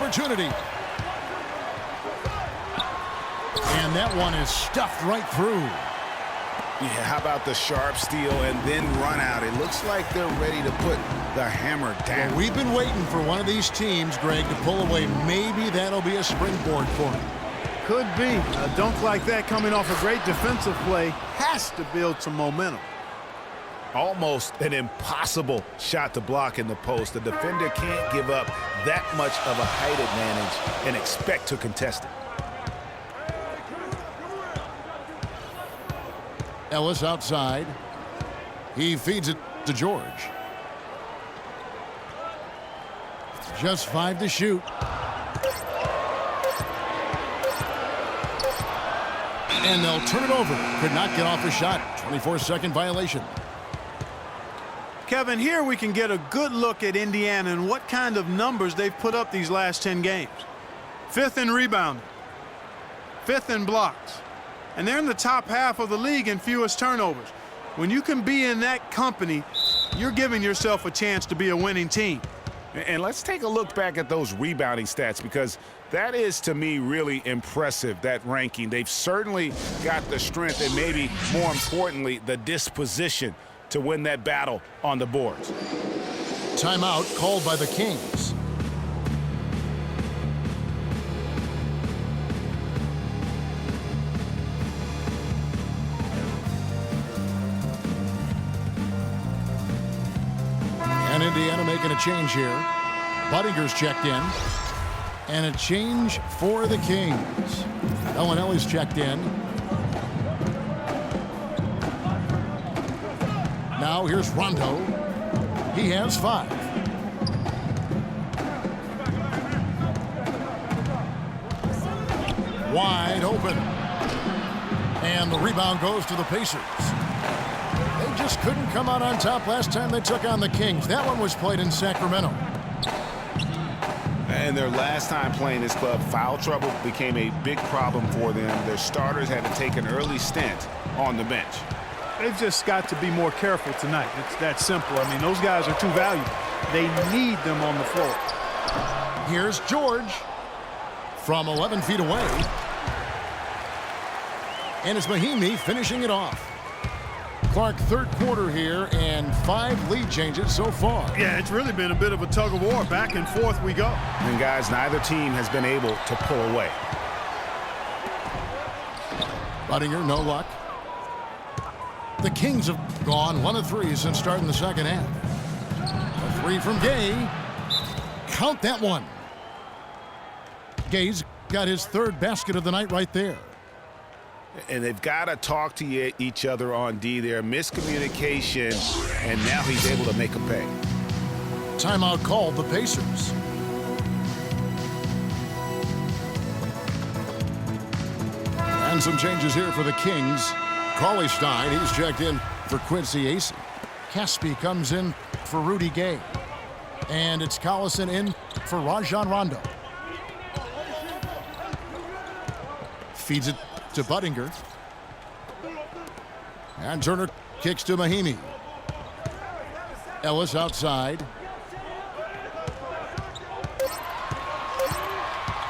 opportunity. And that one is stuffed right through. Yeah, how about the sharp steal and then run out? It looks like they're ready to put the hammer down. Well, we've been waiting for one of these teams, Greg, to pull away. Maybe that'll be a springboard for them. Could be. A dunk like that coming off a great defensive play has to build some momentum. Almost an impossible shot to block in the post. The defender can't give up that much of a height advantage and expect to contest it. Ellis outside. He feeds it to George. Just 5 to shoot. And they'll turn it over. Could not get off a shot. 24-second violation. Kevin, here we can get a good look at Indiana and what kind of numbers they've put up these last 10 games. 5th in rebounding, 5th in blocks, and they're in the top half of the league in fewest turnovers. When you can be in that company, you're giving yourself a chance to be a winning team. And let's take a look back at those rebounding stats, because that is, to me, really impressive, that ranking. They've certainly got the strength and maybe, more importantly, the disposition to win that battle on the boards. Timeout called by the Kings. And Indiana making a change here. Buddinger's checked in. And a change for the Kings. Ellis checked in. Now here's Rondo. He has 5. Wide open. And the rebound goes to the Pacers. They just couldn't come out on top last time they took on the Kings. That one was played in Sacramento. And their last time playing this club, foul trouble became a big problem for them. Their starters had to take an early stint on the bench. They've just got to be more careful tonight. It's that simple. I mean, those guys are too valuable. They need them on the floor. Here's George from 11 feet away. And it's Mahimi finishing it off. Clark, third quarter here, and 5 lead changes so far. Yeah, it's really been a bit of a tug of war. Back and forth we go. And, guys, neither team has been able to pull away. Budinger, no luck. The Kings have gone 1 of 3 since starting the second half. A 3 from Gay. Count that one. Gay's got his 3rd basket of the night right there. And they've got to talk to each other on D there. Miscommunication, and now he's able to make a pay. Timeout called the Pacers. And some changes here for the Kings. Cauley Stein, he's checked in for Quincy Acey. Caspi comes in for Rudy Gay. And it's Collison in for Rajon Rondo. Feeds it to Budinger. And Turner kicks to Mahimi. Ellis outside.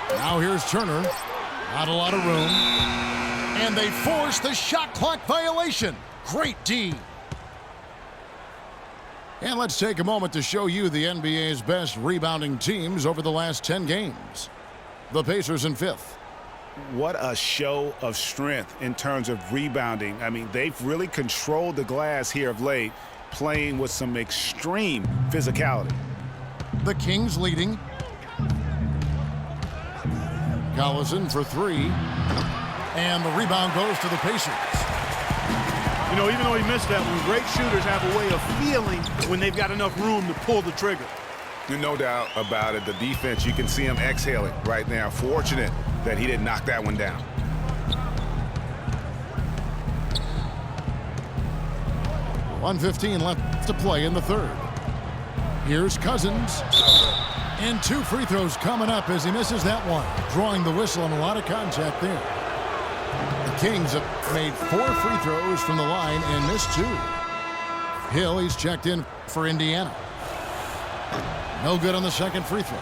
Now here's Turner. Not a lot of room. And they force the shot clock violation. Great D. And let's take a moment to show you the NBA's best rebounding teams over the last 10 games. The Pacers in 5th. What a show of strength in terms of rebounding. I mean, they've really controlled the glass here of late, playing with some extreme physicality. The Kings leading. Collison for 3. And the rebound goes to the Pacers. You know, even though he missed that one, great shooters have a way of feeling when they've got enough room to pull the trigger. No doubt about it. The defense, you can see him exhaling right now. Fortunate that he didn't knock that one down. .115 left to play in the 3rd. Here's Cousins. And 2 free throws coming up as he misses that one. Drawing the whistle and a lot of contact there. The Kings have made 4 free throws from the line and missed 2. Hill, he's checked in for Indiana. No good on the second free throw.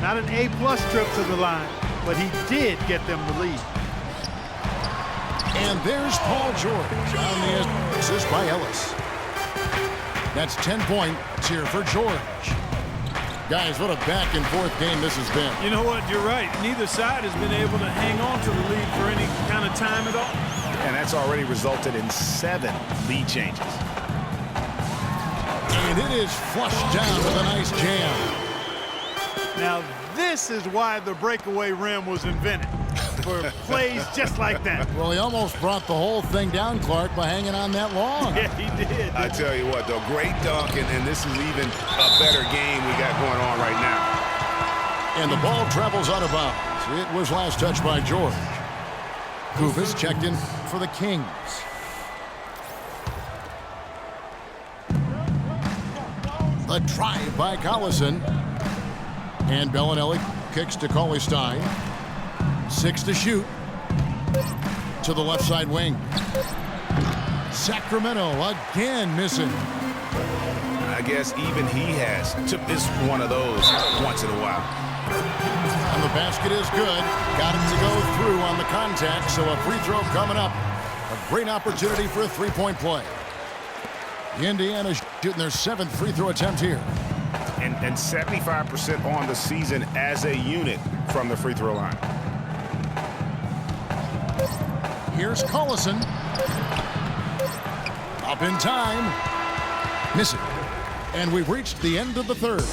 Not an A-plus trip to the line, but he did get them the lead. And there's Paul George on the assist by Ellis. That's 10 points here for George. Guys, what a back-and-forth game this has been. You know what? You're right. Neither side has been able to hang on to the lead for any kind of time at all. And that's already resulted in 7 lead changes. And it is flushed down with a nice jam. Now, this is why the breakaway rim was invented, for plays just like that. Well, he almost brought the whole thing down, Clark, by hanging on that long. Yeah, he did. I tell you what, though, great dunk, and this is even a better game we got going on right now. And the ball travels out of bounds. It was last touched by George. Kufis checked in for the Kings. The drive by Collison. And Bellinelli kicks to Cauley Stein. 6 to shoot. To the left side wing. Sacramento again missing. I guess even he has to miss one of those once in a while. And the basket is good. Got it to go through on the contact, so a free throw coming up. A great opportunity for a three-point play. Indiana shooting their 7th free throw attempt here. And 75% on the season as a unit from the free throw line. Here's Collison. Up in time. Miss it. And we've reached the end of the third.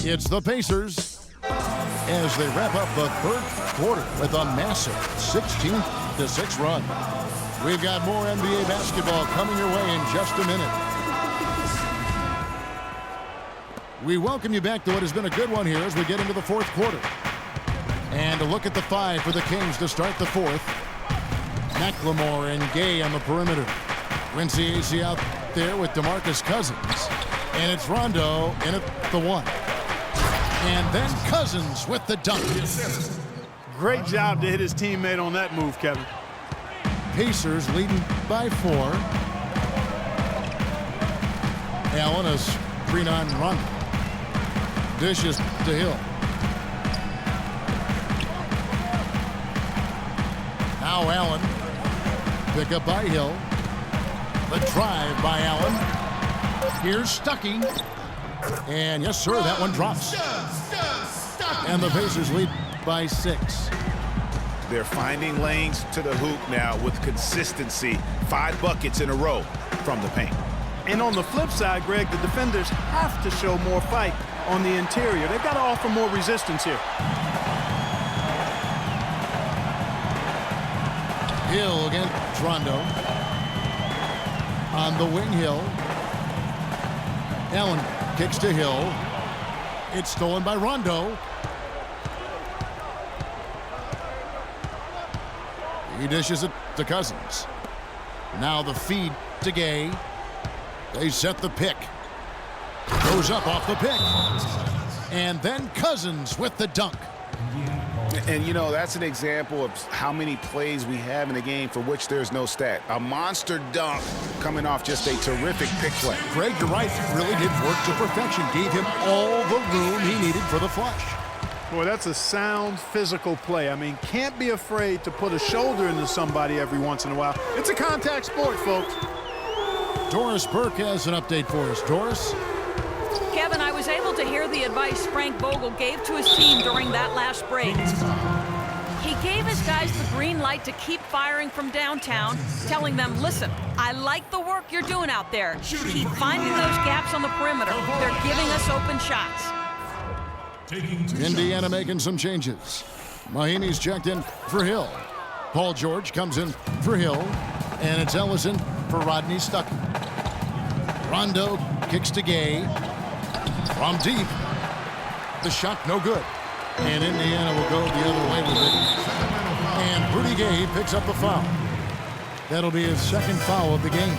It's the Pacers as they wrap up the third quarter with a massive 16-6 run. We've got more NBA basketball coming your way in just a minute. We welcome you back to what has been a good one here as we get into the fourth quarter. And a look at the 5 for the Kings to start the fourth. McLemore and Gay on the perimeter. Quincy out there with DeMarcus Cousins. And it's Rondo in at the 1. And then Cousins with the dunk. Great job to hit his teammate on that move, Kevin. Pacers leading by 4. Allen a screen on Rondo. Dishes to Hill. Now Allen. Pick up by Hill. The drive by Allen. Here's Stuckey. And yes, sir, that one drops. And the Pacers lead by 6. They're finding lanes to the hoop now with consistency. 5 buckets in a row from the paint. And on the flip side, Greg, the defenders have to show more fight on the interior. They've got to offer more resistance here. Hill against Rondo. On the wing, Hill. Allen kicks to Hill. It's stolen by Rondo. He dishes it to Cousins. Now the feed to Gay. They set the pick. Goes up off the pick. And then Cousins with the dunk. And, you know, that's an example of how many plays we have in a game for which there's no stat. A monster dunk coming off just a terrific pick play. Greg, you're right. Really did work to perfection. Gave him all the room he needed for the flush. Boy, that's a sound physical play. I mean, can't be afraid to put a shoulder into somebody every once in a while. It's a contact sport, folks. Doris Burke has an update for us. Doris? Kevin, I was able to hear the advice Frank Vogel gave to his team during that last break. He gave his guys the green light to keep firing from downtown, telling them, listen, I like the work you're doing out there. Keep finding those gaps on the perimeter. They're giving us open shots. Indiana making some changes. Mahinmi's checked in for Hill. Paul George comes in for Hill. And it's Ellison for Rodney Stuckey. Rondo kicks to Gay. From deep. The shot no good. And Indiana will go the other way with it. And Rudy Gay picks up the foul. That'll be his 2nd foul of the game.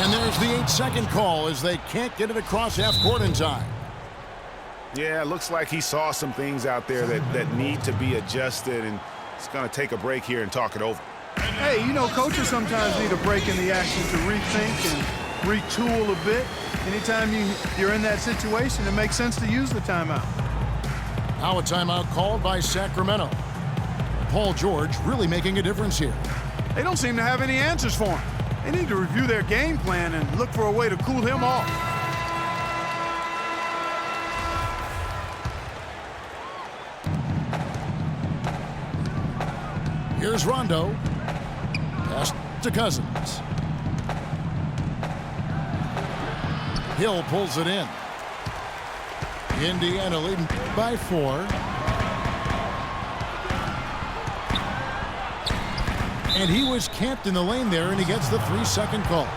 And there's the 8-second call as they can't get it across half court in time. Yeah, it looks like he saw some things out there that need to be adjusted, and it's going to take a break here and talk it over. Hey, you know, coaches sometimes need a break in the action to rethink and retool a bit. Anytime you're in that situation, it makes sense to use the timeout. Now a timeout called by Sacramento. Paul George really making a difference here. They don't seem to have any answers for him. They need to review their game plan and look for a way to cool him off. Here's Rondo. Pass to Cousins. Hill pulls it in. Indiana leading by 4. And he was camped in the lane there, and he gets the 3-second call.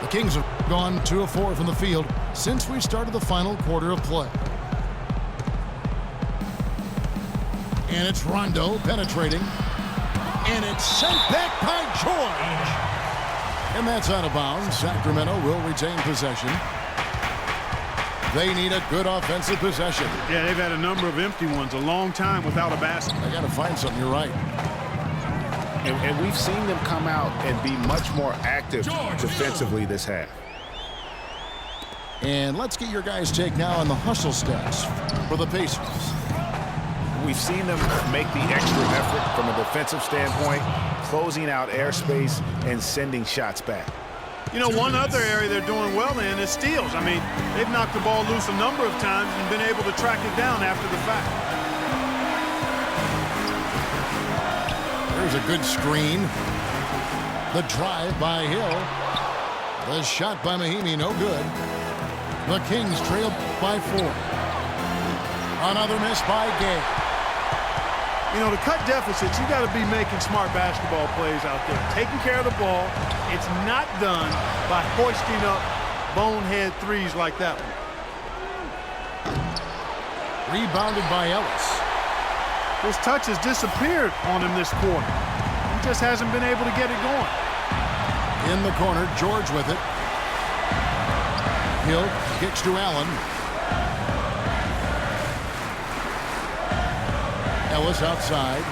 The Kings have gone 2 of 4 from the field since we started the final quarter of play. And it's Rondo penetrating. And it's sent back by George. And that's out of bounds. Sacramento will retain possession. They need a good offensive possession. Yeah, they've had a number of empty ones, a long time without a basket. I got to find something. You're right. And we've seen them come out and be much more active defensively this half. And let's get your guys' take now on the hustle stats for the Pacers. We've seen them make the extra effort from a defensive standpoint, closing out airspace and sending shots back. You know, one other area they're doing well in is steals. I mean, they've knocked the ball loose a number of times and been able to track it down after the fact. There's a good screen. The drive by Hill. The shot by Mahimi, no good. The Kings trail by 4. Another miss by Gay. You know, to cut deficits, you got to be making smart basketball plays out there. Taking care of the ball. It's not done by hoisting up bonehead threes like that one. Rebounded by Ellis. His touch has disappeared on him this quarter. He just hasn't been able to get it going. In the corner, George with it. Hill kicks to Allen. Ellis outside.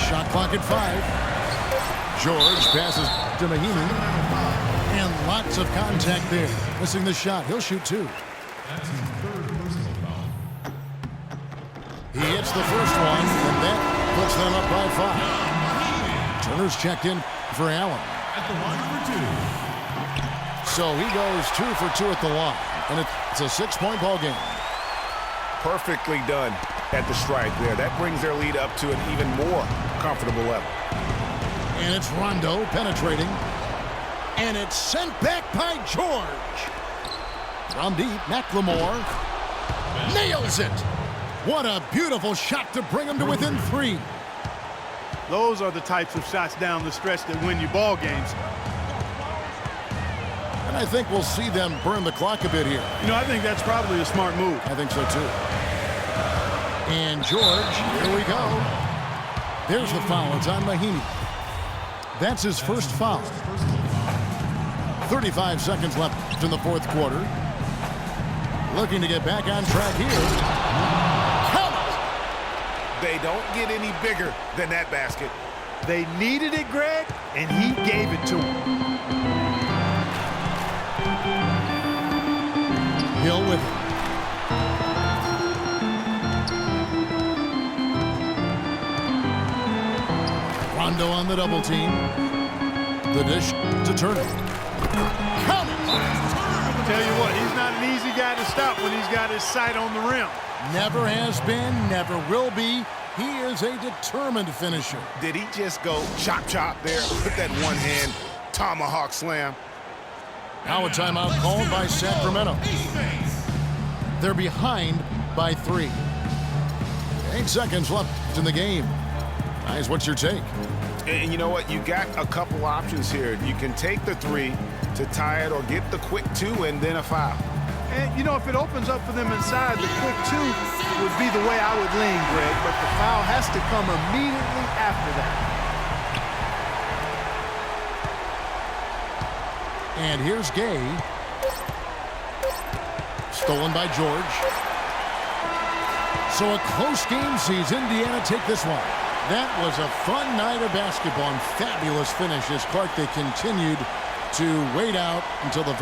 Shot clock at 5. George passes to Mahimi. And lots of contact there. Missing the shot. He'll shoot 2. He hits the first one, and that puts them up by 5. Turner's checked in for Allen. So he goes 2 for 2 at the line. And it's a 6-point ball game. Perfectly done at the strike there. That brings their lead up to an even more comfortable level. And it's Rondo penetrating. And it's sent back by George. From deep, McLemore nails it. What a beautiful shot to bring him to within 3. Those are the types of shots down the stretch that win you ball games. And I think we'll see them burn the clock a bit here. You know, I think that's probably a smart move. I think so, too. And George, here we go. There's the foul. It's on Mahimi. That's his first foul. 35 seconds left in the 4th quarter. Looking to get back on track here. Count! They don't get any bigger than that basket. They needed it, Greg, and he gave it to them. Hill with it. Rondo on the double team. The dish to Turner. Count it! Tell you what, he's not an easy guy to stop when he's got his sight on the rim. Never has been, never will be. He is a determined finisher. Did he just go chop chop there with that one-hand tomahawk slam? Now a timeout called by Sacramento. They're behind by 3. 8 seconds left in the game. Guys, what's your take? And you know what? You got a couple options here. You can take the 3 to tie it or get the quick 2 and then a foul. And, you know, if it opens up for them inside, the quick 2 would be the way I would lean, Greg. But the foul has to come immediately after that. And here's Gay. Stolen by George. So a close game sees Indiana take this one. That was a fun night of basketball and fabulous finish as Clark, they continued to wait out until the